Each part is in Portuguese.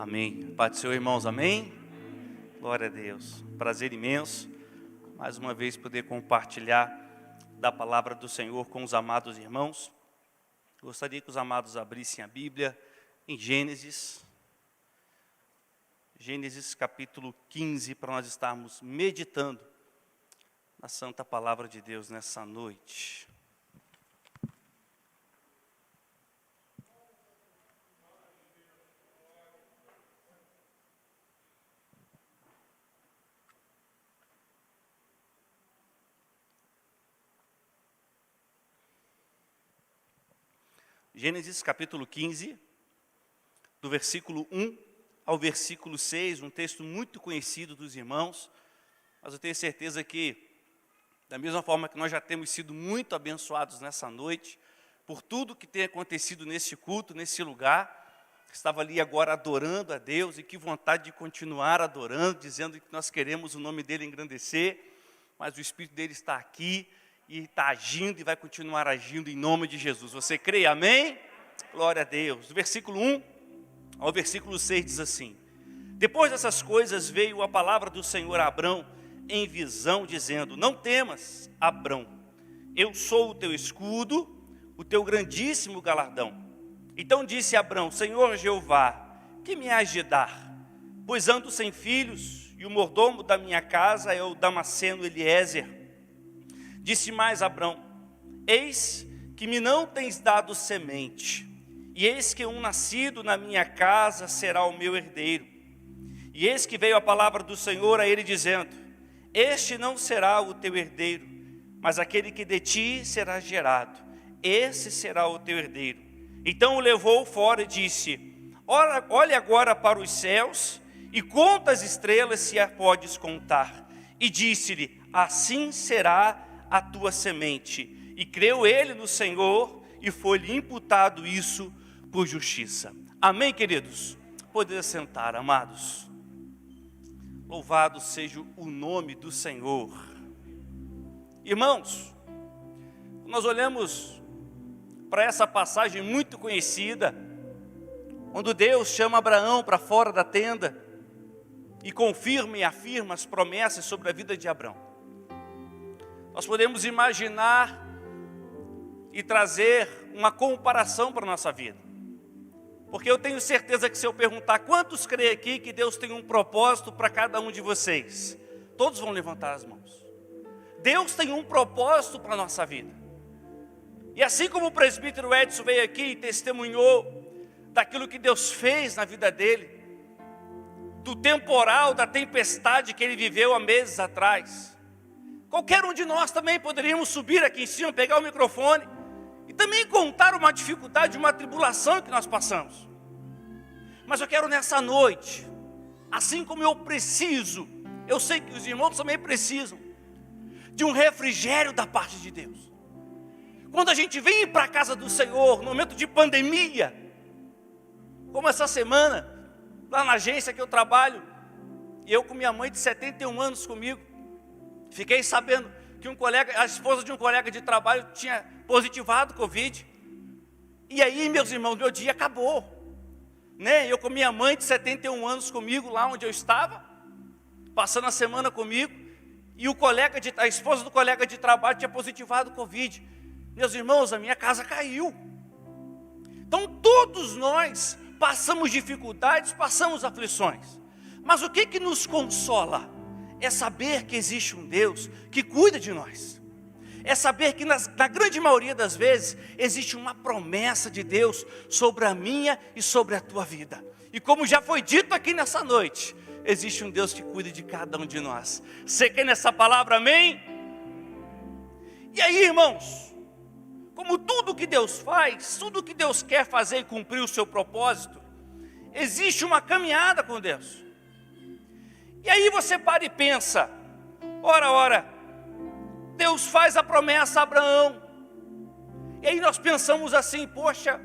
Amém. Paz do Senhor, irmãos, amém? Glória a Deus. Prazer imenso, mais uma vez, poder compartilhar da palavra do Senhor com os amados irmãos. Gostaria que os amados abrissem a Bíblia em Gênesis capítulo 15, para nós estarmos meditando na santa palavra de Deus nessa noite. Gênesis capítulo 15, do versículo 1 ao versículo 6, um texto muito conhecido dos irmãos, mas eu tenho certeza que, da mesma forma que nós já temos sido muito abençoados nessa noite, por tudo que tem acontecido nesse culto, nesse lugar, estava ali agora adorando a Deus, e que vontade de continuar adorando, dizendo que nós queremos o nome dele engrandecer, mas o Espírito dele está aqui, e está agindo e vai continuar agindo em nome de Jesus. Você crê? Amém? Glória a Deus. Do versículo 1 ao versículo 6 diz assim: Depois dessas coisas veio a palavra do Senhor a Abrão em visão, dizendo: Não temas, Abrão, eu sou o teu escudo, o teu grandíssimo galardão. Então disse Abrão: Senhor Jeová, que me hás de dar? Pois ando sem filhos, e o mordomo da minha casa é o Damasceno Eliezer. Disse mais Abrão: Eis que me não tens dado semente, e eis que um nascido na minha casa será o meu herdeiro. E eis que veio a palavra do Senhor a ele dizendo: Este não será o teu herdeiro, mas aquele que de ti será gerado, esse será o teu herdeiro. Então o levou fora e disse: Olhe agora para os céus e conta as estrelas, se a podes contar. E disse-lhe: Assim será a tua semente. E creu ele no Senhor, e foi-lhe imputado isso por justiça. Amém, queridos? Poder sentar, amados. Louvado seja o nome do Senhor. Irmãos, nós olhamos para essa passagem muito conhecida, quando Deus chama Abraão para fora da tenda e confirma e afirma as promessas sobre a vida de Abraão. Nós podemos imaginar e trazer uma comparação para a nossa vida. Porque eu tenho certeza que se eu perguntar quantos creem aqui que Deus tem um propósito para cada um de vocês, todos vão levantar as mãos. Deus tem um propósito para a nossa vida. E assim como o presbítero Edson veio aqui e testemunhou daquilo que Deus fez na vida dele, do temporal, da tempestade que ele viveu há meses atrás, qualquer um de nós também poderíamos subir aqui em cima, pegar o microfone e também contar uma dificuldade, uma tribulação que nós passamos. Mas eu quero nessa noite, assim como eu preciso, eu sei que os irmãos também precisam, de um refrigério da parte de Deus. Quando a gente vem para a casa do Senhor, no momento de pandemia, como essa semana, lá na agência que eu trabalho, e eu com minha mãe de 71 anos comigo, fiquei sabendo que a esposa de um colega de trabalho tinha positivado Covid. E aí, meus irmãos, meu dia acabou. Eu com minha mãe de 71 anos comigo, lá onde eu estava, passando a semana comigo, e a esposa do colega de trabalho tinha positivado Covid. Meus irmãos, a minha casa caiu. Então, todos nós passamos dificuldades, passamos aflições. Mas o que nos consola? É saber que existe um Deus que cuida de nós. É saber que na grande maioria das vezes existe uma promessa de Deus sobre a minha e sobre a tua vida. E como já foi dito aqui nessa noite, existe um Deus que cuida de cada um de nós. Você quer nessa palavra, amém? E aí, irmãos, como tudo que Deus faz, tudo que Deus quer fazer e cumprir o seu propósito, existe uma caminhada com Deus. E aí você para e pensa: ora, Deus faz a promessa a Abraão. E aí nós pensamos assim: poxa,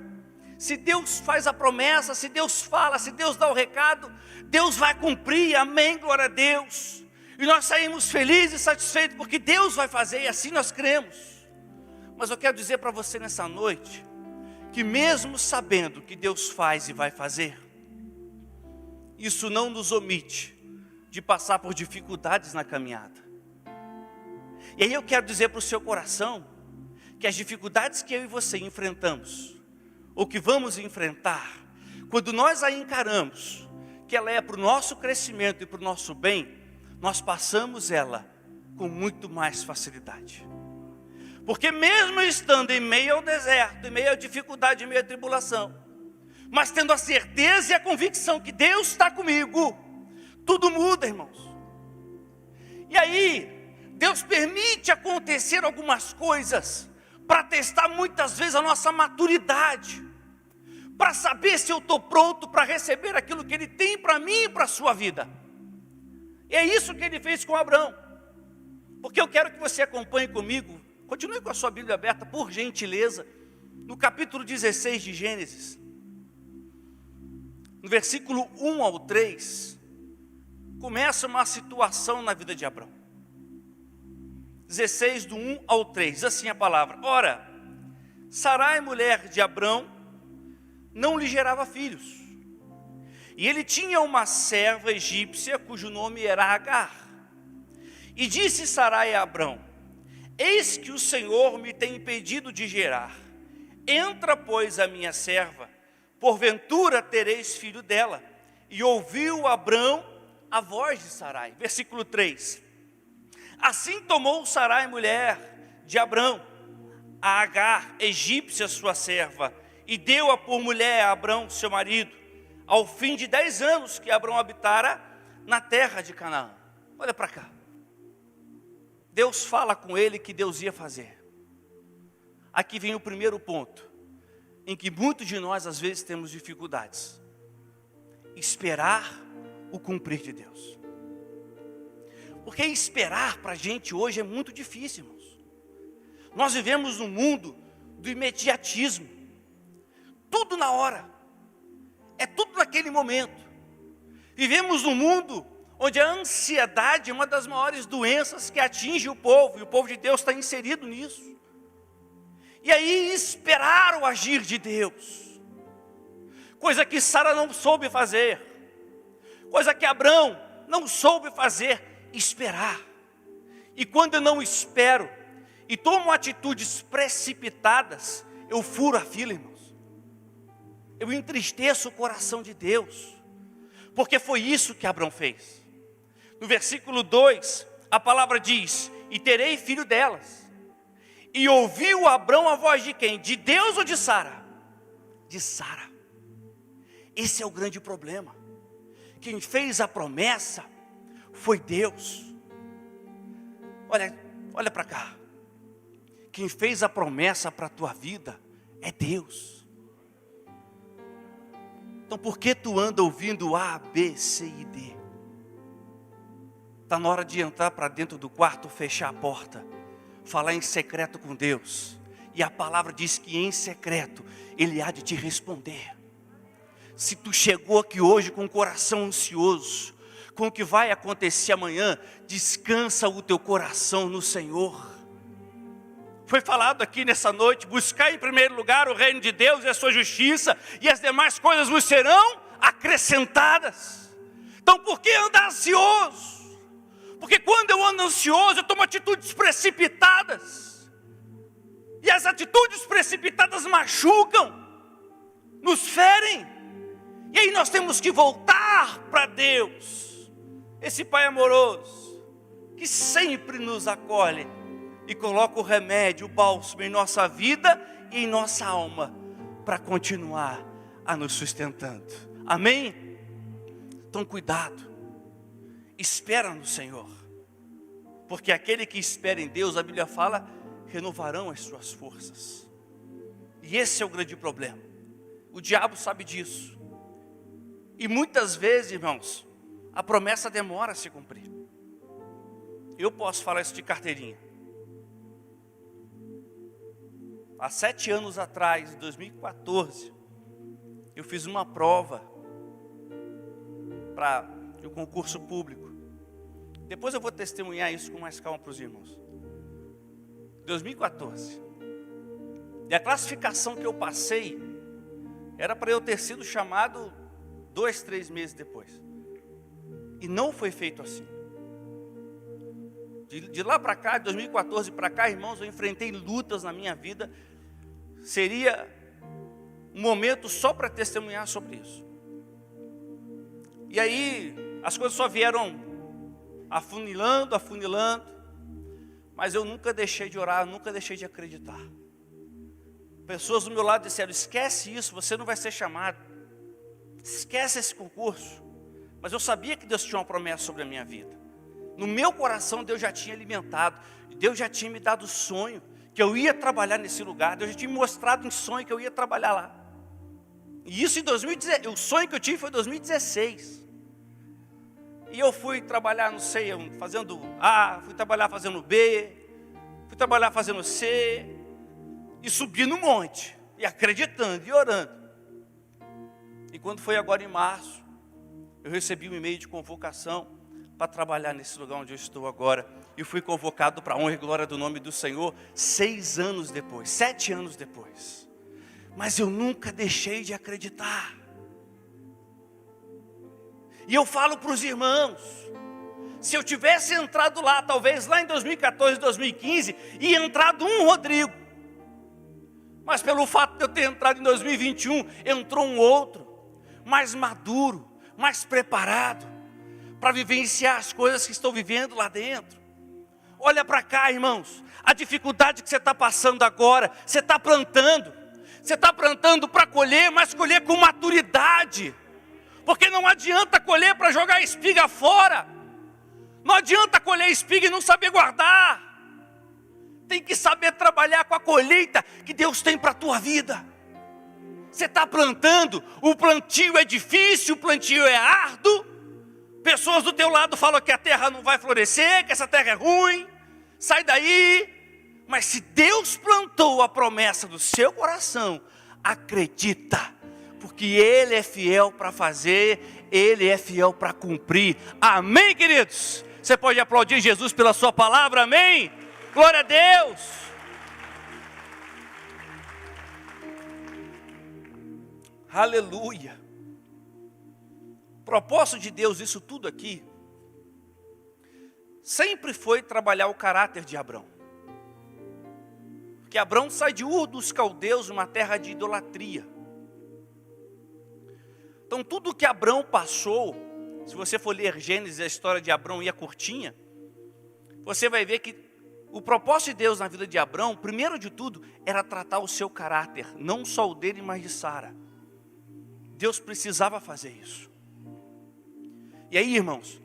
se Deus faz a promessa, se Deus fala, se Deus dá o recado, Deus vai cumprir, amém, glória a Deus. E nós saímos felizes e satisfeitos porque Deus vai fazer, e assim nós cremos. Mas eu quero dizer para você nessa noite, que mesmo sabendo que Deus faz e vai fazer, isso não nos omite de passar por dificuldades na caminhada. E aí eu quero dizer para o seu coração que as dificuldades que eu e você enfrentamos, ou que vamos enfrentar, quando nós a encaramos, que ela é para o nosso crescimento e para o nosso bem, nós passamos ela com muito mais facilidade. Porque mesmo estando em meio ao deserto, em meio à dificuldade, em meio à tribulação, mas tendo a certeza e a convicção que Deus está comigo, tudo muda, irmãos. E aí, Deus permite acontecer algumas coisas para testar muitas vezes a nossa maturidade, para saber se eu estou pronto para receber aquilo que Ele tem para mim e para a sua vida. E é isso que Ele fez com Abraão. Porque eu quero que você acompanhe comigo, continue com a sua Bíblia aberta, por gentileza, no capítulo 16 de Gênesis, no versículo 1 ao 3, começa uma situação na vida de Abraão. 16, do 1 ao 3, diz assim a palavra: Ora, Sarai, mulher de Abraão, não lhe gerava filhos. E ele tinha uma serva egípcia, cujo nome era Agar. E disse Sarai a Abraão: Eis que o Senhor me tem impedido de gerar. Entra, pois, a minha serva, porventura tereis filho dela. E ouviu Abraão a voz de Sarai. Versículo 3. Assim tomou Sarai, mulher de Abraão, a Agar, egípcia, sua serva, e deu-a por mulher a Abraão, seu marido, ao fim de 10 anos que Abraão habitara na terra de Canaã. Olha para cá. Deus fala com ele que Deus ia fazer. Aqui vem o primeiro ponto, em que muitos de nós às vezes temos dificuldades. Esperar o cumprir de Deus. Porque esperar para a gente hoje é muito difícil, irmãos. Nós vivemos num mundo do imediatismo. Tudo na hora. É tudo naquele momento. Vivemos num mundo onde a ansiedade é uma das maiores doenças que atinge o povo. E o povo de Deus está inserido nisso. E aí esperar o agir de Deus. Coisa que Sara não soube fazer. Coisa que Abraão não soube fazer. Esperar. E quando eu não espero e tomo atitudes precipitadas, eu furo a fila, irmãos. Eu entristeço o coração de Deus, porque foi isso que Abraão fez. No versículo 2, a palavra diz: E terei filho delas. E ouviu Abraão a voz de quem? De Deus ou de Sara? De Sara. Esse é o grande problema. Quem fez a promessa foi Deus. Olha para cá. Quem fez a promessa para a tua vida é Deus. Então por que tu anda ouvindo A, B, C e D? Está na hora de entrar para dentro do quarto, fechar a porta, falar em secreto com Deus. E a palavra diz que em secreto Ele há de te responder. Se tu chegou aqui hoje com o coração ansioso, com o que vai acontecer amanhã, descansa o teu coração no Senhor. Foi falado aqui nessa noite: buscar em primeiro lugar o reino de Deus e a sua justiça, e as demais coisas vos serão acrescentadas. Então por que andar ansioso? Porque quando eu ando ansioso, eu tomo atitudes precipitadas, e as atitudes precipitadas machucam, nos ferem, e aí nós temos que voltar para Deus. Esse Pai amoroso, que sempre nos acolhe e coloca o remédio, o bálsamo em nossa vida e em nossa alma, para continuar a nos sustentando. Amém? Então cuidado, espera no Senhor, porque aquele que espera em Deus, a Bíblia fala, renovarão as suas forças. E esse é o grande problema. O diabo sabe disso. E muitas vezes, irmãos, a promessa demora a se cumprir. Eu posso falar isso de carteirinha. Há 7 anos atrás, em 2014, eu fiz uma prova para um concurso público. Depois eu vou testemunhar isso com mais calma para os irmãos. 2014. E a classificação que eu passei era para eu ter sido chamado 2, 3 meses depois. E não foi feito assim. De lá para cá, de 2014 para cá, irmãos, eu enfrentei lutas na minha vida. Seria um momento só para testemunhar sobre isso. E aí, as coisas só vieram afunilando, mas eu nunca deixei de orar, nunca deixei de acreditar. Pessoas do meu lado disseram, esquece isso, você não vai ser chamado. Esquece esse concurso. Mas eu sabia que Deus tinha uma promessa sobre a minha vida. No meu coração, Deus já tinha alimentado. Deus já tinha me dado sonho, que eu ia trabalhar nesse lugar. Deus já tinha me mostrado em sonho que eu ia trabalhar lá. E isso em 2016, o sonho que eu tive foi em 2016. E eu fui trabalhar, não sei, fazendo A, fui trabalhar fazendo B, fui trabalhar fazendo C, e subi no monte, e acreditando, e orando. E quando foi agora em março, eu recebi um e-mail de convocação para trabalhar nesse lugar onde eu estou agora. E fui convocado para a honra e glória do nome do Senhor 6 anos depois, 7 anos depois. Mas eu nunca deixei de acreditar. E eu falo para os irmãos, se eu tivesse entrado lá, talvez lá em 2014, 2015, e entrado um Rodrigo, mas pelo fato de eu ter entrado em 2021, entrou um outro, mais maduro, mais preparado, para vivenciar as coisas que estou vivendo lá dentro. Olha para cá, irmãos, a dificuldade que você está passando agora, você está plantando para colher, mas colher com maturidade. Porque não adianta colher para jogar a espiga fora. Não adianta colher espiga e não saber guardar. Tem que saber trabalhar com a colheita que Deus tem para a tua vida. Você está plantando, o plantio é difícil, o plantio é árduo. Pessoas do teu lado falam que a terra não vai florescer, que essa terra é ruim. Sai daí. Mas se Deus plantou a promessa do seu coração, acredita. Porque Ele é fiel para fazer, Ele é fiel para cumprir. Amém, queridos? Você pode aplaudir Jesus pela sua palavra, amém? Glória a Deus! Aleluia! O propósito de Deus, isso tudo aqui, sempre foi trabalhar o caráter de Abrão. Porque Abrão sai de Ur dos Caldeus, uma terra de idolatria. Então tudo que Abrão passou, se você for ler Gênesis, a história de Abrão e a curtinha, você vai ver que o propósito de Deus na vida de Abrão, primeiro de tudo, era tratar o seu caráter, não só o dele, mas de Sara. Deus precisava fazer isso. E aí, irmãos,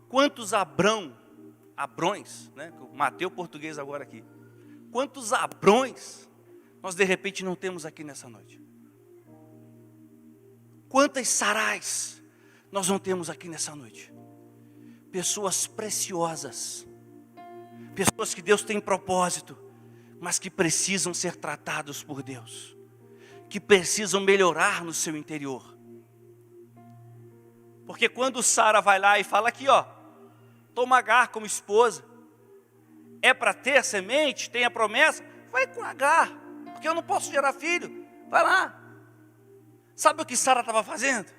quantos Abrões, né? Matei o português agora aqui. Quantos Abrões nós de repente não temos aqui nessa noite? Quantas Sarais nós não temos aqui nessa noite? Pessoas preciosas, pessoas que Deus tem propósito, mas que precisam ser tratados por Deus, que precisam melhorar no seu interior. Porque quando Sara vai lá e fala aqui, ó, toma Agar como esposa, é para ter semente, tem a promessa, vai com Agar, porque eu não posso gerar filho, vai lá. Sabe o que Sara estava fazendo?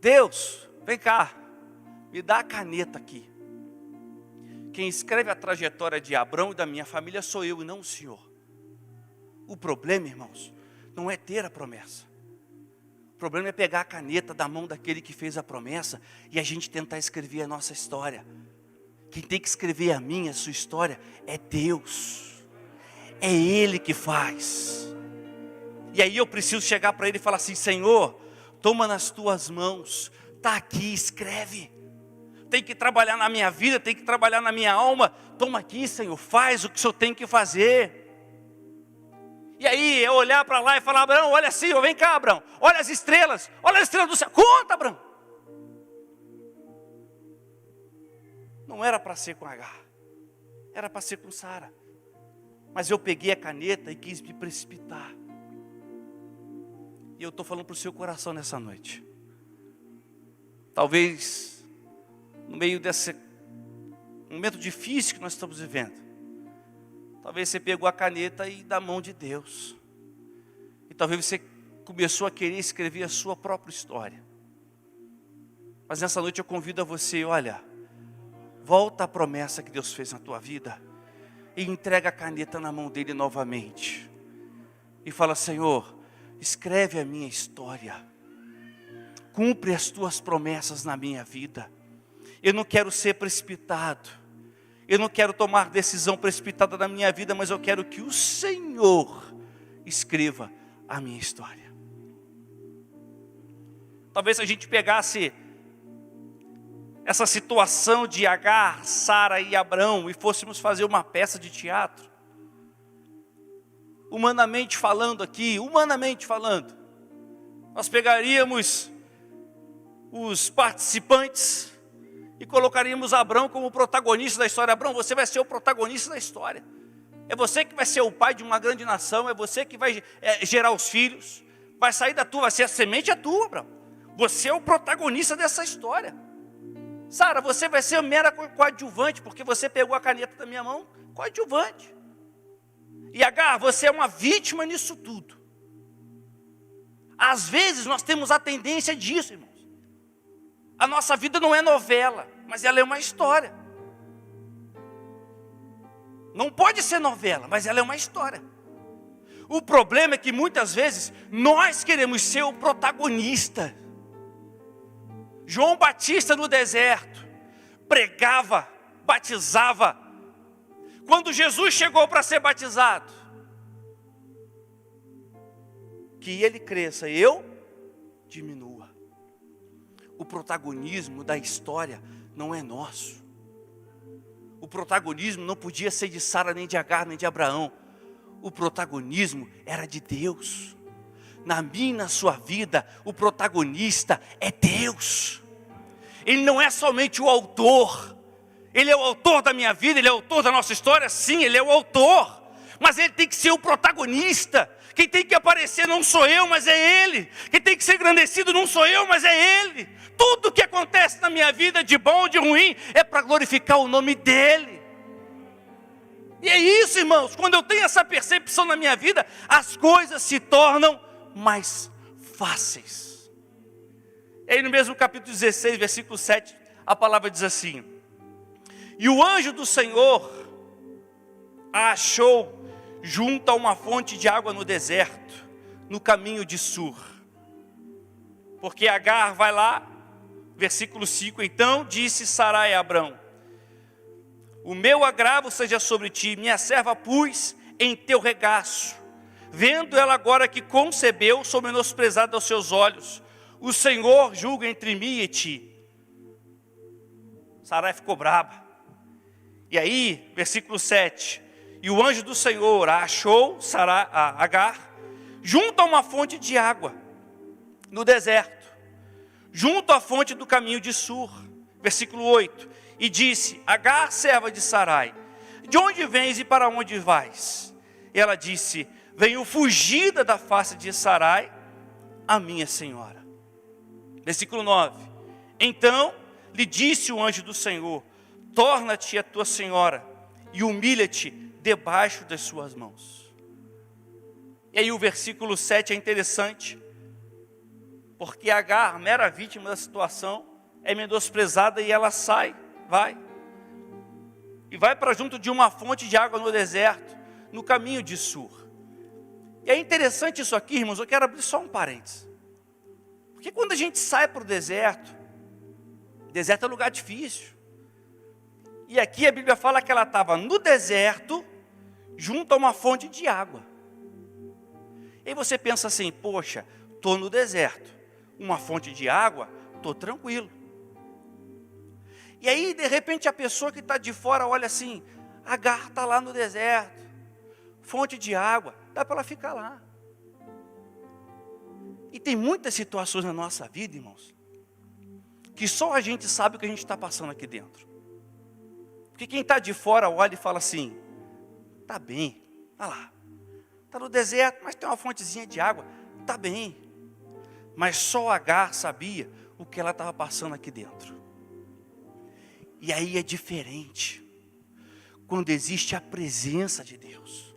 Deus, vem cá, me dá a caneta aqui. Quem escreve a trajetória de Abrão e da minha família sou eu e não o Senhor. O problema, irmãos, não é ter a promessa. O problema é pegar a caneta da mão daquele que fez a promessa e a gente tentar escrever a nossa história. Quem tem que escrever a minha, a sua história, é Deus. É Ele que faz. E aí eu preciso chegar para Ele e falar assim, Senhor, toma nas tuas mãos, está aqui, escreve. Tem que trabalhar na minha vida, tem que trabalhar na minha alma. Toma aqui, Senhor, faz o que o Senhor tem que fazer. E aí eu olhar para lá e falar, Abraão, olha assim, vem cá, Abraão, olha as estrelas do céu, conta, Abraão. Não era para ser com Agar, era para ser com Sara. Mas eu peguei a caneta e quis me precipitar. E eu estou falando para o seu coração nessa noite. Talvez, no meio desse momento difícil que nós estamos vivendo, talvez você pegou a caneta e da mão de Deus. E talvez você começou a querer escrever a sua própria história. Mas nessa noite eu convido a você, olha, volta à promessa que Deus fez na tua vida e entrega a caneta na mão dele novamente. E fala: Senhor, escreve a minha história. Cumpre as tuas promessas na minha vida. Eu não quero ser precipitado. Eu não quero tomar decisão precipitada na minha vida, mas eu quero que o Senhor escreva a minha história. Talvez se a gente pegasse essa situação de Agar, Sara e Abrão e fôssemos fazer uma peça de teatro, humanamente falando, nós pegaríamos os participantes e colocaríamos Abrão como protagonista da história. Abrão, você vai ser o protagonista da história. É você que vai ser o pai de uma grande nação, é você que vai gerar os filhos, vai sair da tua, vai ser a semente tua, Abrão. Você é o protagonista dessa história. Sara, você vai ser mera coadjuvante, porque você pegou a caneta da minha mão, coadjuvante. E Agar, você é uma vítima nisso tudo. Às vezes nós temos a tendência disso, irmãos. A nossa vida não é novela, mas ela é uma história. Não pode ser novela, mas ela é uma história. O problema é que muitas vezes nós queremos ser o protagonista. João Batista no deserto pregava, batizava. Quando Jesus chegou para ser batizado, que ele cresça e eu diminua. O protagonismo da história não é nosso. O protagonismo não podia ser de Sara, nem de Agar, nem de Abraão. O protagonismo era de Deus. Na minha e na sua vida, o protagonista é Deus. Ele não é somente o autor. Ele é o autor da minha vida, ele é o autor da nossa história, sim, ele é o autor. Mas ele tem que ser o protagonista. Quem tem que aparecer não sou eu, mas é ele. Quem tem que ser engrandecido não sou eu, mas é ele. Tudo que acontece na minha vida, de bom ou de ruim, é para glorificar o nome dele. E é isso, irmãos, quando eu tenho essa percepção na minha vida, as coisas se tornam mais fáceis. E aí no mesmo capítulo 16, versículo 7, a palavra diz assim: e o anjo do Senhor a achou junto a uma fonte de água no deserto, no caminho de Sur. Porque Agar vai lá, versículo 5, então disse Sarai a Abrão: o meu agravo seja sobre ti, minha serva pus em teu regaço. Vendo ela agora que concebeu, sou menosprezada aos seus olhos. O Senhor julga entre mim e ti. Sarai ficou brava. E aí, versículo 7, e o anjo do Senhor a achou, a Agar, junto a uma fonte de água, no deserto, junto à fonte do caminho de Sur. Versículo 8, e disse: Agar, serva de Sarai, de onde vens e para onde vais? E ela disse: venho fugida da face de Sarai, a minha senhora. Versículo 9, então lhe disse o anjo do Senhor: torna-te a tua senhora e humilha-te debaixo das suas mãos. E aí o versículo 7 é interessante, porque Agar, mera vítima da situação, é menosprezada e ela sai, vai para junto de uma fonte de água no deserto, no caminho de Sur. E é interessante isso aqui, irmãos, eu quero abrir só um parênteses. Porque quando a gente sai para o deserto é lugar difícil. E aqui a Bíblia fala que ela estava no deserto, junto a uma fonte de água. E aí você pensa assim: poxa, estou no deserto, uma fonte de água, estou tranquilo. E aí de repente a pessoa que está de fora olha assim: Agar está lá no deserto, fonte de água, dá para ela ficar lá. E tem muitas situações na nossa vida, irmãos, que só a gente sabe o que a gente está passando aqui dentro. Porque quem está de fora olha e fala assim: está bem, olha lá, está no deserto, mas tem uma fontezinha de água, está bem. Mas só Agar sabia o que ela estava passando aqui dentro. E aí é diferente quando existe a presença de Deus.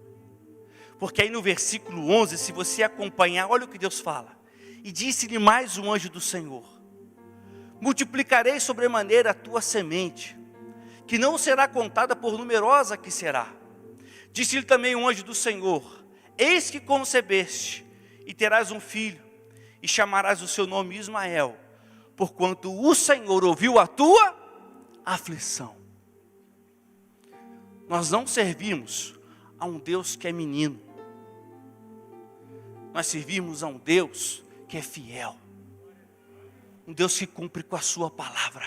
Porque aí no versículo 11, se você acompanhar, olha o que Deus fala: e disse-lhe mais o anjo do Senhor: multiplicarei sobremaneira a tua semente, que não será contada por numerosa que será. Disse-lhe também um anjo do Senhor: eis que concebeste, e terás um filho, e chamarás o seu nome Ismael, porquanto o Senhor ouviu a tua aflição. Nós não servimos a um Deus que é menino. Nós servimos a um Deus que é fiel. Um Deus que cumpre com a sua palavra.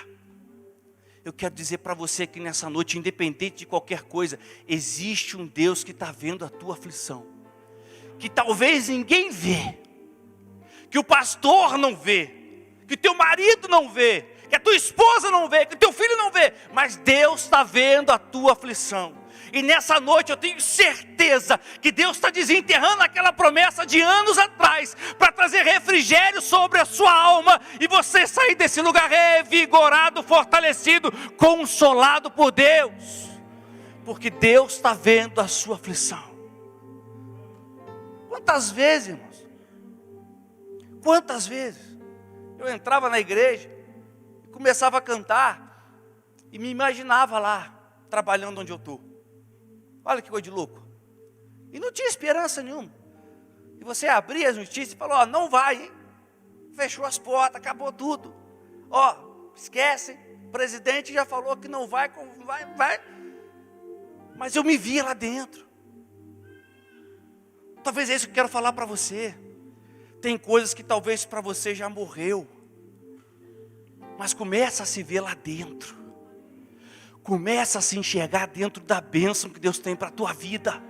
Eu quero dizer para você que nessa noite, independente de qualquer coisa, existe um Deus que está vendo a tua aflição. Que talvez ninguém vê. Que o pastor não vê. Que teu marido não vê. Que a tua esposa não vê. Que teu filho não vê. Mas Deus está vendo a tua aflição. E nessa noite eu tenho certeza que Deus está desenterrando aquela promessa de anos atrás, para trazer refrigério sobre a sua alma, e você sair desse lugar revigorado, fortalecido, consolado por Deus, porque Deus está vendo a sua aflição. Quantas vezes, irmãos, quantas vezes eu entrava na igreja, e começava a cantar, e me imaginava lá, trabalhando onde eu estou. Olha que coisa de louco. E não tinha esperança nenhuma. E você abria as notícias e falou: ó, não vai, hein? Fechou as portas, acabou tudo. Ó, esquece, o presidente já falou que não vai. Mas eu me via lá dentro. Talvez é isso que eu quero falar para você. Tem coisas que talvez para você já morreu. Mas começa a se ver lá dentro. Começa a se enxergar dentro da bênção que Deus tem para a tua vida.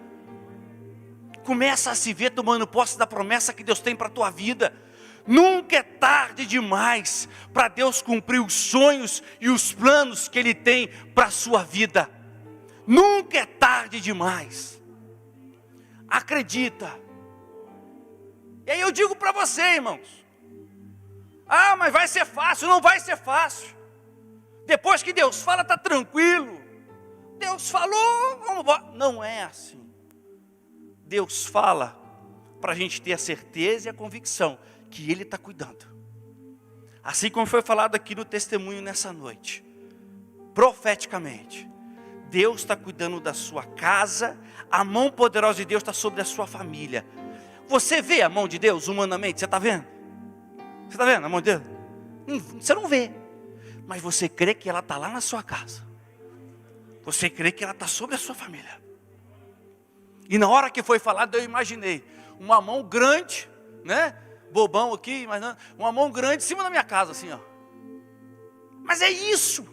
Começa a se ver tomando posse da promessa que Deus tem para a tua vida. Nunca é tarde demais para Deus cumprir os sonhos e os planos que Ele tem para a sua vida. Nunca é tarde demais. Acredita. E aí eu digo para você, irmãos: ah, mas vai ser fácil. Não vai ser fácil. Depois que Deus fala, está tranquilo. Deus falou, vamos embora. Não é assim. Deus fala para a gente ter a certeza e a convicção que Ele está cuidando. Assim como foi falado aqui no testemunho nessa noite. Profeticamente, Deus está cuidando da sua casa. A mão poderosa de Deus está sobre a sua família. Você vê a mão de Deus humanamente? Você está vendo? Você está vendo a mão de Deus? Você não vê. Mas você crê que ela está lá na sua casa. Você crê que ela está sobre a sua família. E na hora que foi falado, eu imaginei uma mão grande, né? Bobão aqui, imaginando, uma mão grande em cima da minha casa, assim, ó. Mas é isso.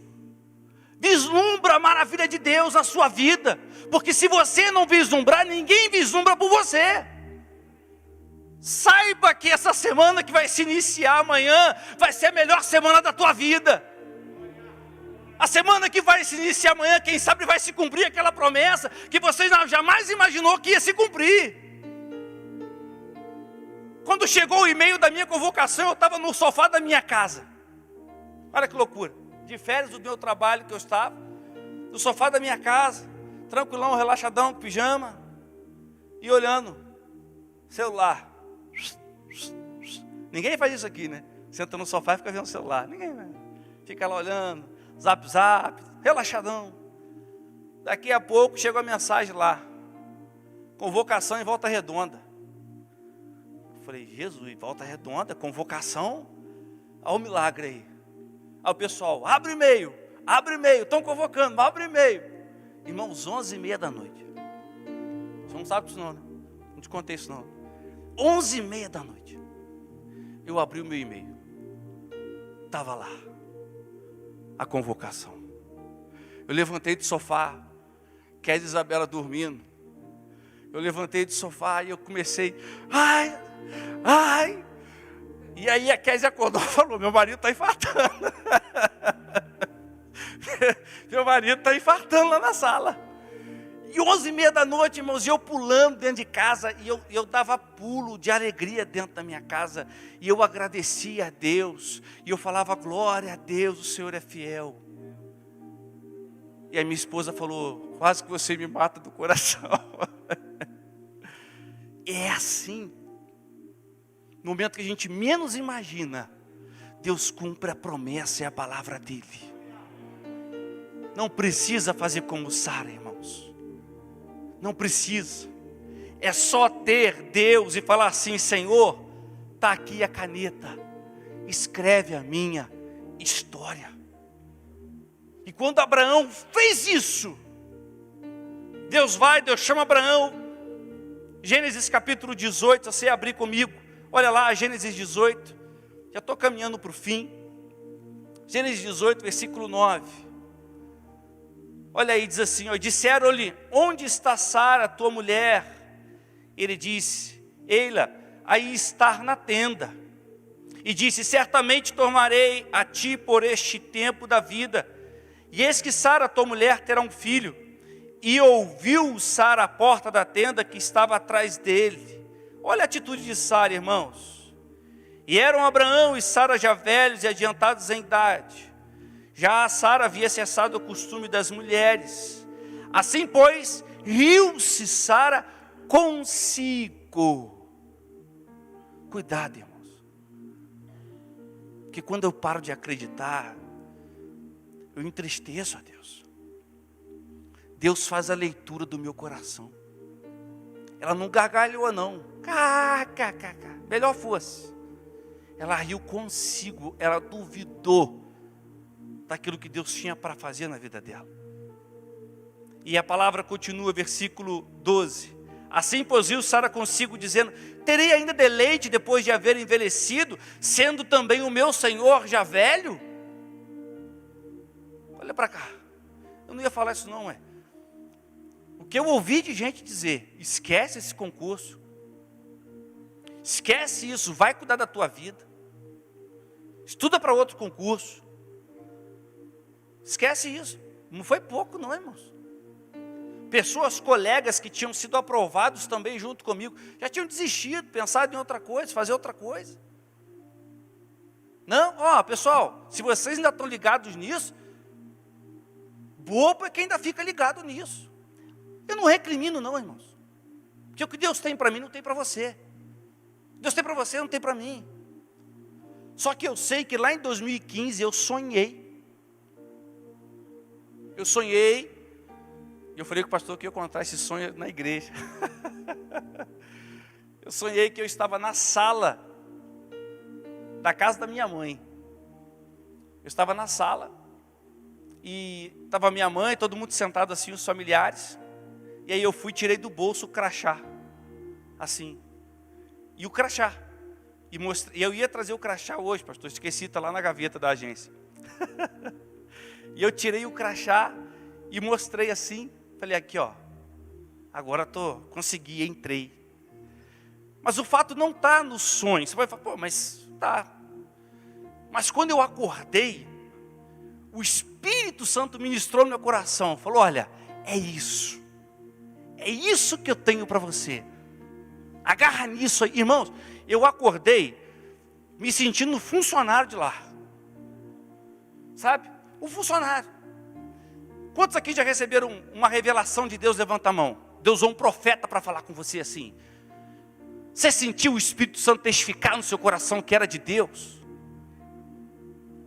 Vislumbra a maravilha de Deus na sua vida. Porque se você não vislumbrar, ninguém vislumbra por você. Saiba que essa semana que vai se iniciar amanhã, vai ser a melhor semana da tua vida. A semana que vai se iniciar amanhã, quem sabe vai se cumprir aquela promessa que você jamais imaginou que ia se cumprir. Quando chegou o e-mail da minha convocação, eu estava no sofá da minha casa. Olha que loucura. De férias do meu trabalho que eu estava, no sofá da minha casa, tranquilão, relaxadão, pijama, e olhando, celular. Ninguém faz isso aqui, né? Senta no sofá e fica vendo o celular. Ninguém, né? Fica lá olhando, zap, relaxadão. Daqui a pouco chegou a mensagem lá: convocação em Volta Redonda. Eu falei: Jesus, Volta Redonda, convocação? Olha o milagre aí. Aí o pessoal: abre e-mail, estão convocando, abre e-mail. Irmãos, 11h30 da noite. Você não sabe disso não, né? Não te contei isso não. 11h30 da noite. Eu abri o meu e-mail. Estava lá a convocação. Eu levantei do sofá, Kézia e Isabela dormindo. Eu levantei do sofá e eu comecei, ai. E aí a Kézia acordou e falou: meu marido está infartando. Meu marido está infartando lá na sala. E 11h30 da noite, irmãos, e eu pulando dentro de casa, e eu dava pulo de alegria dentro da minha casa, e eu agradecia a Deus, e eu falava: glória a Deus, o Senhor é fiel. E a minha esposa falou: quase que você me mata do coração. É assim. No momento que a gente menos imagina, Deus cumpre a promessa e a palavra dele. Não precisa fazer como Sara, irmãos. Não precisa. É só ter Deus e falar assim: Senhor, está aqui a caneta, escreve a minha história. E quando Abraão fez isso, Deus chama Abraão. Gênesis capítulo 18, você abrir comigo, olha lá, Gênesis 18, já estou caminhando para o fim. Gênesis 18, versículo 9. Olha aí, diz assim: disseram-lhe: onde está Sara, tua mulher? Ele disse: ei-la, aí está na tenda. E disse: certamente tornarei a ti por este tempo da vida. E eis que Sara, tua mulher, terá um filho. E ouviu Sara a porta da tenda que estava atrás dele. Olha a atitude de Sara, irmãos. E eram Abraão e Sara já velhos e adiantados em idade. Já Sara havia cessado o costume das mulheres. Assim, pois, riu-se Sara consigo. Cuidado, irmãos. Porque quando eu paro de acreditar, eu entristeço a Deus. Deus faz a leitura do meu coração. Ela não gargalhou não. Melhor fosse. Ela riu consigo. Ela duvidou daquilo que Deus tinha para fazer na vida dela. E a palavra continua, versículo 12. Assim posiu Sara consigo, dizendo: terei ainda deleite depois de haver envelhecido, sendo também o meu Senhor já velho? Olha para cá. Eu não ia falar isso não, O que eu ouvi de gente dizer: esquece esse concurso, esquece isso, vai cuidar da tua vida, estuda para outro concurso, esquece isso. Não foi pouco não, irmãos. Pessoas, colegas que tinham sido aprovados também junto comigo, já tinham desistido, pensado em outra coisa, fazer outra coisa. Não, pessoal, se vocês ainda estão ligados nisso, bobo é quem ainda fica ligado nisso. Eu não recrimino não, irmãos. Porque o que Deus tem para mim não tem para você. Deus tem para você, não tem para mim. Só que eu sei que lá em 2015 eu sonhei. E eu falei com o pastor que ia contar esse sonho na igreja. Eu sonhei que eu estava na sala da casa da minha mãe. Eu estava na sala e estava minha mãe, todo mundo sentado assim, os familiares. E aí eu tirei do bolso o crachá, assim. E o crachá. E eu ia trazer o crachá hoje, pastor, esqueci, está lá na gaveta da agência. E eu tirei o crachá e mostrei assim. Falei: aqui agora consegui, entrei. Mas o fato não está no sonho. Você vai falar: mas tá. Mas quando eu acordei, o Espírito Santo ministrou no meu coração. Falou: olha, é isso que eu tenho para você. Agarra nisso aí. Irmãos, eu acordei me sentindo funcionário de lá. Sabe? Um funcionário. Quantos aqui já receberam uma revelação de Deus? Levanta a mão. Deus usou um profeta para falar com você assim. Você sentiu o Espírito Santo testificar no seu coração que era de Deus?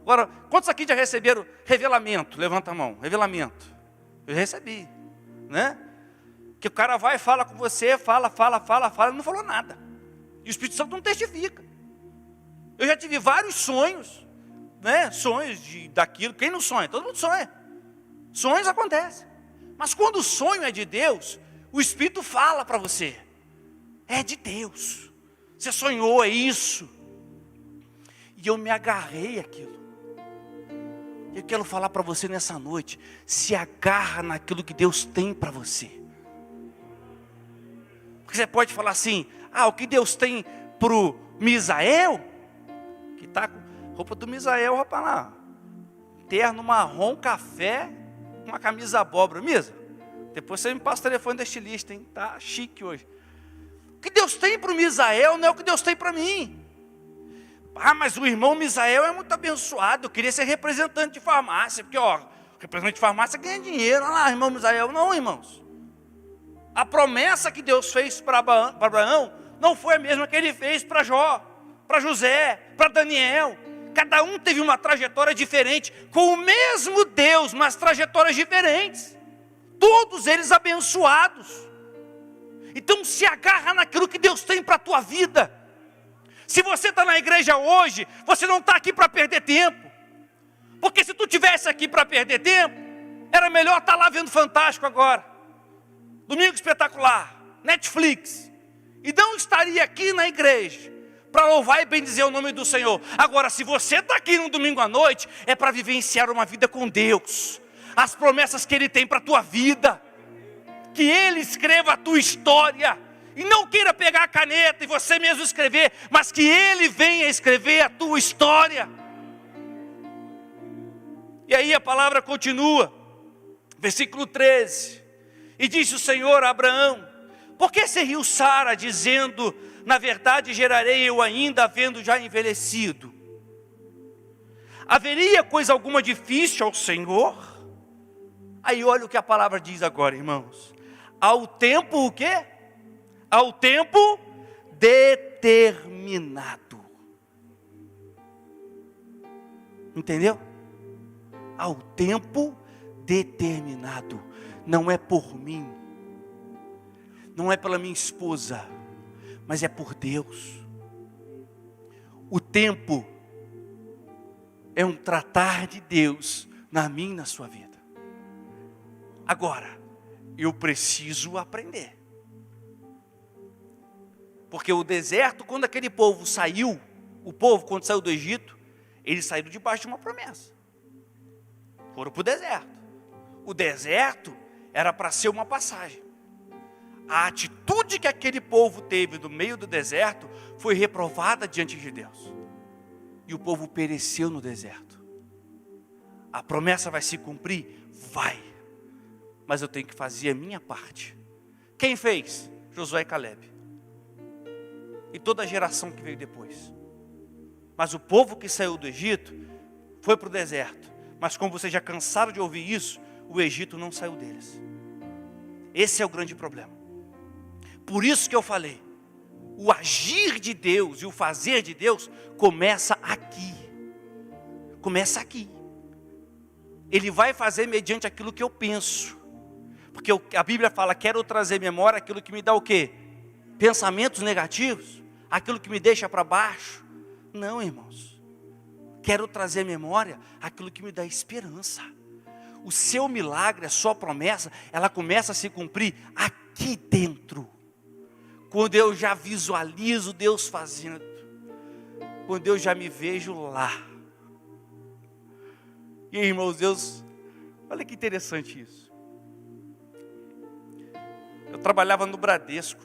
Agora, quantos aqui já receberam revelamento? Levanta a mão. Revelamento. Eu recebi, né? Que o cara vai e fala com você, fala, não falou nada. E o Espírito Santo não testifica. Eu já tive vários sonhos, né? Sonhos daquilo. Quem não sonha? Todo mundo sonha. Sonhos acontecem. Mas quando o sonho é de Deus, o Espírito fala para você: é de Deus. Você sonhou, é isso. E eu me agarrei àquilo. E eu quero falar para você nessa noite: se agarra naquilo que Deus tem para você. Porque você pode falar assim: o que Deus tem para o Misael, que está com roupa do Misael, rapaz, lá, terno marrom, café, uma camisa abóbora. Misa, depois você me passa o telefone da estilista, hein? Tá chique hoje. O que Deus tem para o Misael não é o que Deus tem para mim. Mas o irmão Misael é muito abençoado. Eu queria ser representante de farmácia, porque representante de farmácia ganha dinheiro. Olha lá, irmão Misael. Não, irmãos. A promessa que Deus fez para Abraão não foi a mesma que ele fez para Jó, para José, para Daniel. Cada um teve uma trajetória diferente, com o mesmo Deus, mas trajetórias diferentes. Todos eles abençoados. Então se agarra naquilo que Deus tem para a tua vida. Se você está na igreja hoje, você não está aqui para perder tempo. Porque se tu estivesse aqui para perder tempo, era melhor estar lá vendo Fantástico agora. Domingo Espetacular, Netflix. E não estaria aqui na igreja para louvar e bendizer o nome do Senhor. Agora, se você está aqui no domingo à noite, é para vivenciar uma vida com Deus. As promessas que Ele tem para a tua vida. Que Ele escreva a tua história. E não queira pegar a caneta e você mesmo escrever, mas que Ele venha escrever a tua história. E aí a palavra continua, versículo 13. E disse o Senhor a Abraão: por que se riu Sara, dizendo, na verdade gerarei eu ainda, havendo já envelhecido? Haveria coisa alguma difícil ao Senhor? Aí olha o que a palavra diz agora, irmãos. Ao tempo o quê? Ao tempo determinado. Entendeu? Ao tempo determinado. Não é por mim, não é pela minha esposa, mas é por Deus. O tempo é um tratar de Deus na minha e na sua vida. Agora, eu preciso aprender. Porque o deserto, quando aquele povo saiu, o povo quando saiu do Egito, eles saíram debaixo de uma promessa. Foram para o deserto. O deserto era para ser uma passagem. A atitude que aquele povo teve no meio do deserto foi reprovada diante de Deus. E o povo pereceu no deserto. A promessa vai se cumprir? Vai. Mas eu tenho que fazer a minha parte. Quem fez? Josué e Caleb. E toda a geração que veio depois. Mas o povo que saiu do Egito foi para o deserto. Mas como vocês já cansaram de ouvir isso, o Egito não saiu deles. Esse é o grande problema. Por isso que eu falei, o agir de Deus e o fazer de Deus começa aqui. Começa aqui. Ele vai fazer mediante aquilo que eu penso. Porque a Bíblia fala, quero trazer memória aquilo que me dá o quê? Pensamentos negativos? Aquilo que me deixa para baixo? Não, irmãos. Quero trazer memória aquilo que me dá esperança. O seu milagre, a sua promessa, ela começa a se cumprir aqui dentro. Quando eu já visualizo Deus fazendo. Quando eu já me vejo lá. E aí, irmãos, Deus, olha que interessante isso. Eu trabalhava no Bradesco.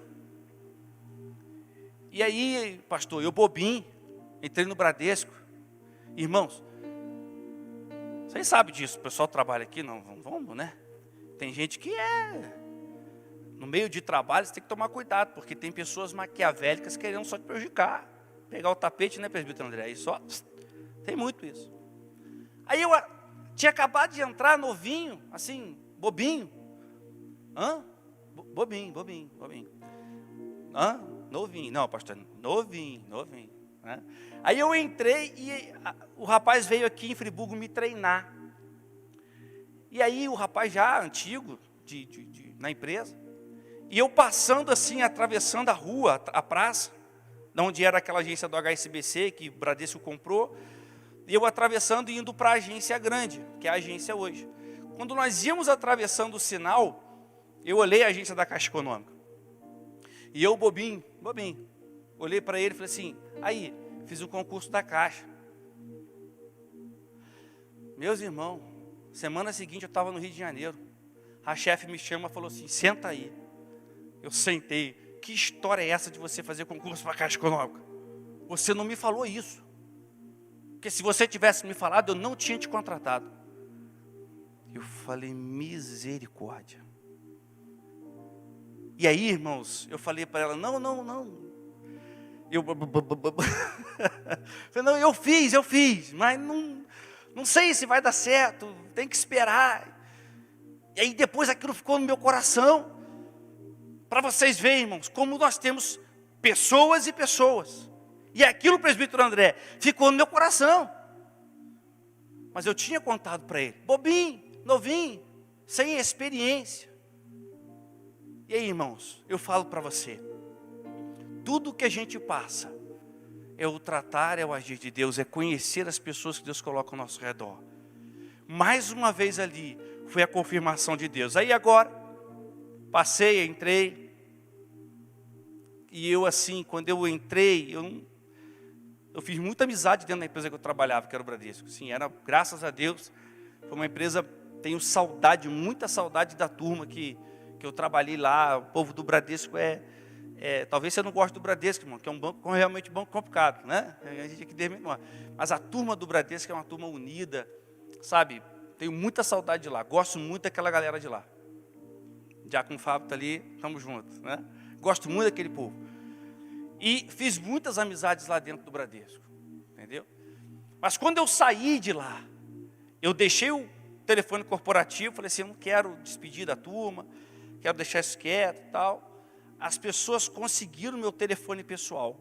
E aí, pastor, eu bobinho, entrei no Bradesco. Irmãos, vocês sabem disso, o pessoal trabalha aqui, não vamos, né? Tem gente que no meio de trabalho você tem que tomar cuidado, porque tem pessoas maquiavélicas querendo só te prejudicar. Pegar o tapete, né, presbítero André? Aí só, tem muito isso. Aí eu tinha acabado de entrar novinho, assim, bobinho. Bobinho. Novinho. Não, pastor, novinho. Né? Aí eu entrei e o rapaz veio aqui em Friburgo me treinar. E aí o rapaz já antigo, na empresa, e eu passando assim, atravessando a rua, a praça, onde era aquela agência do HSBC, que o Bradesco comprou, e eu atravessando e indo para a agência grande, que é a agência hoje. Quando nós íamos atravessando o sinal, eu olhei a agência da Caixa Econômica. E eu, bobinho, olhei para ele e falei assim, aí, fiz um concurso da Caixa. Meus irmãos, semana seguinte eu estava no Rio de Janeiro. A chefe me chama e falou assim, senta aí. Eu sentei. Que história é essa de você fazer concurso para a Caixa Econômica? Você não me falou isso. Porque se você tivesse me falado, eu não tinha te contratado. Eu falei, misericórdia. E aí, irmãos, eu falei para ela, não. Eu falei, não, eu fiz, mas não sei se vai dar certo, tem que esperar. E aí depois aquilo ficou no meu coração. Para vocês verem, irmãos, como nós temos pessoas e pessoas. E aquilo, presbítero André, ficou no meu coração. Mas eu tinha contado para ele, bobinho, novinho, sem experiência. E aí, irmãos, eu falo para você, tudo que a gente passa, é o tratar, é o agir de Deus, é conhecer as pessoas que Deus coloca ao nosso redor. Mais uma vez ali, foi a confirmação de Deus. Aí agora, passei, entrei, e eu assim, quando eu entrei, eu fiz muita amizade dentro da empresa que eu trabalhava, que era o Bradesco. Sim, era, graças a Deus, foi uma empresa, tenho saudade, muita saudade da turma que eu trabalhei lá. O povo do Bradesco talvez você não goste do Bradesco, irmão, que é um banco realmente complicado, né? A gente tem que terminar. Mas a turma do Bradesco é uma turma unida, sabe? Tenho muita saudade de lá, gosto muito daquela galera de lá. Já com o Fábio está ali, estamos juntos, né? Gosto muito daquele povo. E fiz muitas amizades lá dentro do Bradesco, entendeu? Mas quando eu saí de lá, eu deixei o telefone corporativo, falei assim, eu não quero despedir da turma, quero deixar isso quieto e tal. As pessoas conseguiram meu telefone pessoal.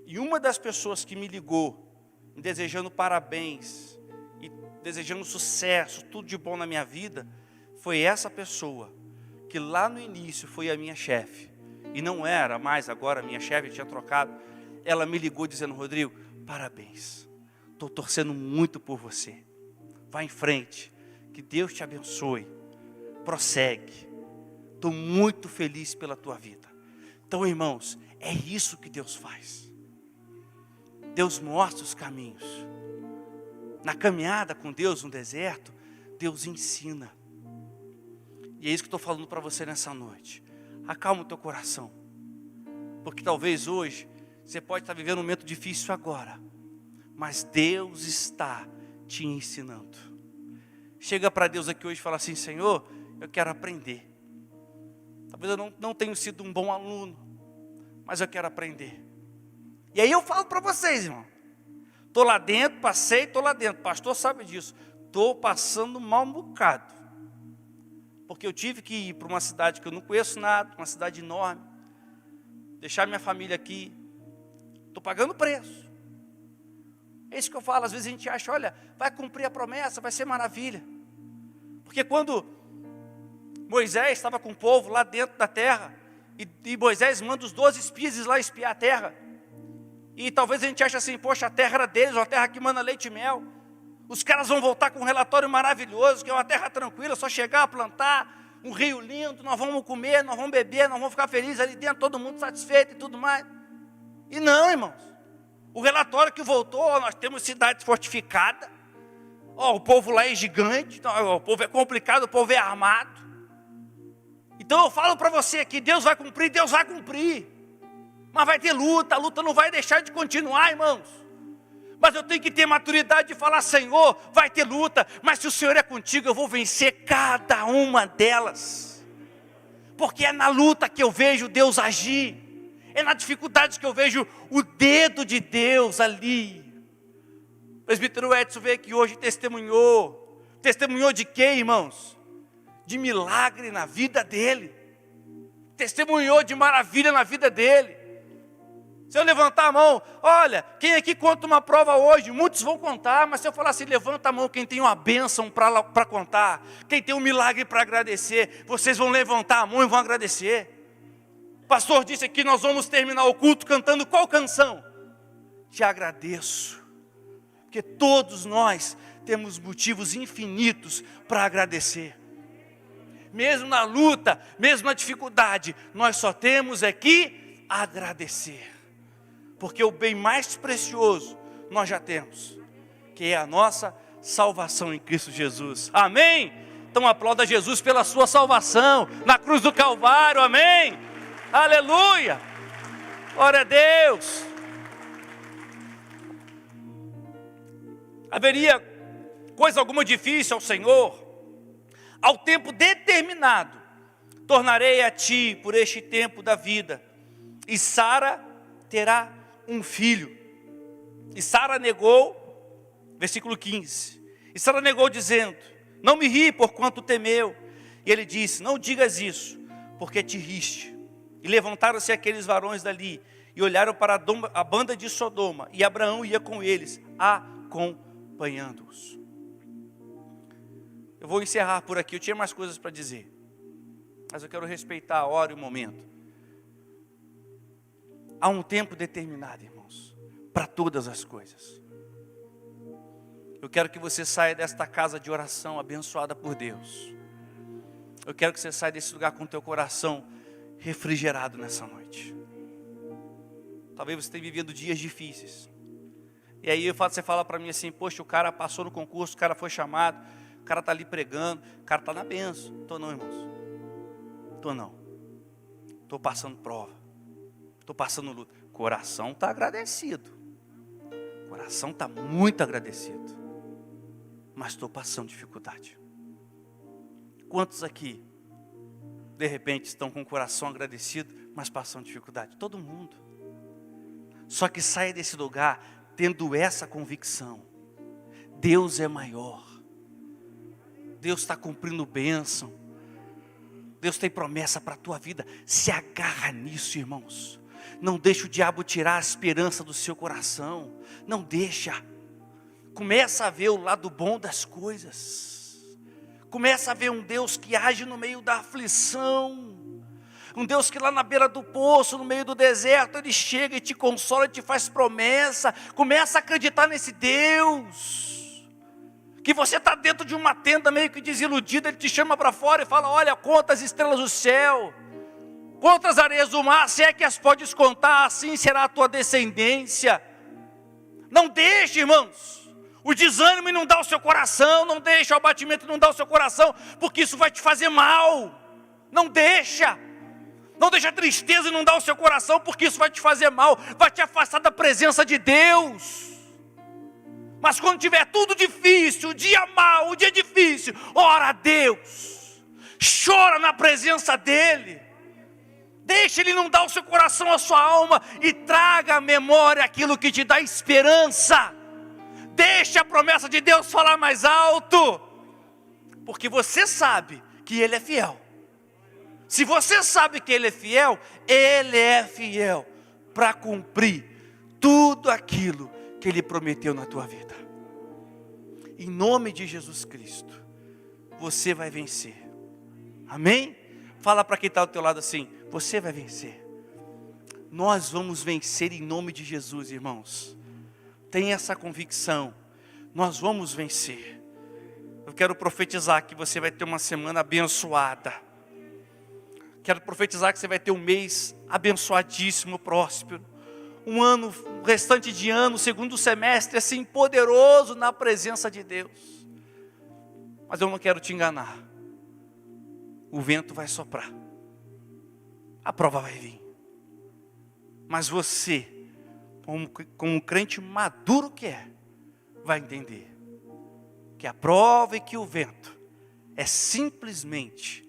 E uma das pessoas que me ligou, me desejando parabéns, e desejando sucesso, tudo de bom na minha vida, foi essa pessoa, que lá no início foi a minha chefe, e não era mais agora a minha chefe, tinha trocado. Ela me ligou dizendo, Rodrigo, parabéns, estou torcendo muito por você, vá em frente, que Deus te abençoe, prossegue, estou muito feliz pela tua vida. Então, irmãos, é isso que Deus faz. Deus mostra os caminhos. Na caminhada com Deus no deserto, Deus ensina. E é isso que estou falando para você nessa noite. Acalma o teu coração. Porque talvez hoje, você pode estar vivendo um momento difícil agora. Mas Deus está te ensinando. Chega para Deus aqui hoje e fala assim, Senhor, eu quero aprender. Talvez eu não tenha sido um bom aluno, mas eu quero aprender. E aí eu falo para vocês, irmão. Estou lá dentro, passei, estou lá dentro. O pastor sabe disso. Estou passando mal um bocado. Porque eu tive que ir para uma cidade que eu não conheço nada, uma cidade enorme. Deixar minha família aqui. Estou pagando preço. É isso que eu falo. Às vezes a gente acha, olha, vai cumprir a promessa, vai ser maravilha. Porque quando Moisés estava com o povo lá dentro da terra, e Moisés manda os 12 espias ir lá espiar a terra. E talvez a gente ache assim, poxa, a terra era deles, uma terra que manda leite e mel. Os caras vão voltar com um relatório maravilhoso, que é uma terra tranquila, só chegar a plantar, um rio lindo, nós vamos comer, nós vamos beber, nós vamos ficar felizes ali dentro, todo mundo satisfeito e tudo mais. E não, irmãos. O relatório que voltou, nós temos cidades fortificadas, o povo lá é gigante, o povo é complicado, o povo é armado. Então eu falo para você aqui, Deus vai cumprir. Mas vai ter luta, a luta não vai deixar de continuar, irmãos. Mas eu tenho que ter maturidade de falar, Senhor, vai ter luta, mas se o Senhor é contigo, eu vou vencer cada uma delas. Porque é na luta que eu vejo Deus agir. É na dificuldade que eu vejo o dedo de Deus ali. O presbítero Edson veio aqui hoje e testemunhou. Testemunhou de quê, irmãos? De milagre na vida dele. Testemunhou de maravilha na vida dele. Se eu levantar a mão, olha, quem aqui conta uma prova hoje? Muitos vão contar, mas se eu falar assim, levanta a mão quem tem uma bênção para contar, quem tem um milagre para agradecer, vocês vão levantar a mão e vão agradecer. O pastor disse aqui, nós vamos terminar o culto cantando qual canção? Te agradeço, porque todos nós temos motivos infinitos para agradecer. Mesmo na luta, mesmo na dificuldade, nós só temos é que agradecer. Porque o bem mais precioso nós já temos, que é a nossa salvação em Cristo Jesus. Amém? Então aplauda Jesus pela sua salvação na cruz do Calvário. Amém? Aleluia! Glória a Deus! Haveria coisa alguma difícil ao Senhor? Ao tempo determinado, tornarei a ti por este tempo da vida, e Sara terá um filho. E Sara negou, versículo 15, e Sara negou dizendo, não me ri por quanto temeu. E ele disse, não digas isso, porque te riste. E levantaram-se aqueles varões dali, e olharam para a banda de Sodoma, e Abraão ia com eles, acompanhando-os. Eu vou encerrar por aqui, eu tinha mais coisas para dizer, mas eu quero respeitar a hora e o momento. Há um tempo determinado, irmãos, para todas as coisas. Eu quero que você saia desta casa de oração abençoada por Deus. Eu quero que você saia desse lugar com o teu coração refrigerado nessa noite. Talvez você tenha vivido dias difíceis. E aí você fala para mim assim, poxa, o cara passou no concurso, o cara foi chamado, o cara está ali pregando, o cara está na bênção. Estou não, irmãos. Estou não. Estou passando prova. Estou passando luta. O coração está agradecido. O coração está muito agradecido. Mas estou passando dificuldade. Quantos aqui, de repente, estão com o coração agradecido, mas passando dificuldade? Todo mundo. Só que saia desse lugar tendo essa convicção. Deus é maior. Deus está cumprindo bênção. Deus tem promessa para a tua vida. Se agarra nisso, irmãos. Não deixa o diabo tirar a esperança do seu coração. Não deixa. Começa a ver o lado bom das coisas. Começa a ver um Deus que age no meio da aflição. Um Deus que lá na beira do poço, no meio do deserto, Ele chega e te consola, e te faz promessa. Começa a acreditar nesse Deus. Que você está dentro de uma tenda meio que desiludida, Ele te chama para fora e fala, olha, conta as estrelas do céu. Conta as areias do mar, se é que as podes contar, assim será a tua descendência. Não deixe, irmãos, o desânimo inundar o seu coração, não deixe o abatimento inundar o seu coração, porque isso vai te fazer mal. Não deixa. Não deixa a tristeza inundar o seu coração, porque isso vai te fazer mal, vai te afastar da presença de Deus. Mas quando tiver tudo difícil, o dia mau, o dia difícil, ora a Deus, chora na presença dEle, deixa Ele inundar o seu coração, a sua alma, e traga à memória aquilo que te dá esperança. Deixa a promessa de Deus falar mais alto, porque você sabe que Ele é fiel. Se você sabe que Ele é fiel para cumprir tudo aquilo que Ele prometeu na tua vida. Em nome de Jesus Cristo, você vai vencer. Amém? Fala para quem está ao teu lado assim, você vai vencer. Nós vamos vencer em nome de Jesus, irmãos. Tenha essa convicção, nós vamos vencer. Eu quero profetizar que você vai ter uma semana abençoada. Quero profetizar que você vai ter um mês abençoadíssimo, próspero. Um ano, um restante de ano, segundo semestre, assim, poderoso na presença de Deus. Mas eu não quero te enganar. O vento vai soprar. A prova vai vir. Mas você, como um crente maduro que é, vai entender que a prova e que o vento é simplesmente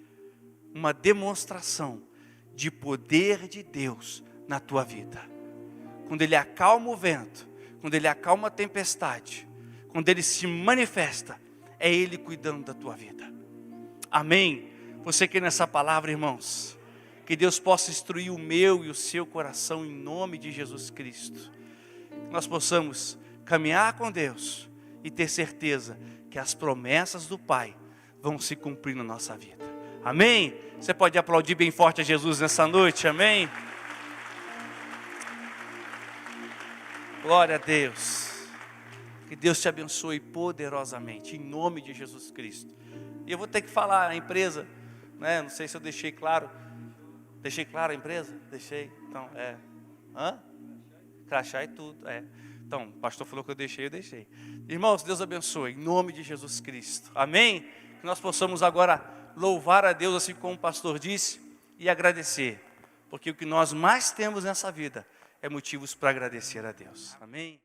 uma demonstração de poder de Deus na tua vida. Quando Ele acalma o vento, quando Ele acalma a tempestade, quando Ele se manifesta, é Ele cuidando da tua vida. Amém? Você crê nessa palavra, irmãos? Que Deus possa instruir o meu e o seu coração em nome de Jesus Cristo. Que nós possamos caminhar com Deus e ter certeza que as promessas do Pai vão se cumprir na nossa vida. Amém? Você pode aplaudir bem forte a Jesus nessa noite, amém? Glória a Deus. Que Deus te abençoe poderosamente, em nome de Jesus Cristo. E eu vou ter que falar a empresa, né? Não sei se eu deixei claro. Deixei claro a empresa? Deixei. Então, crachá e tudo, Então, o pastor falou que eu deixei. Irmãos, Deus abençoe, em nome de Jesus Cristo. Amém? Que nós possamos agora louvar a Deus, assim como o pastor disse, e agradecer. Porque o que nós mais temos nessa vida é motivos para agradecer a Deus. Amém?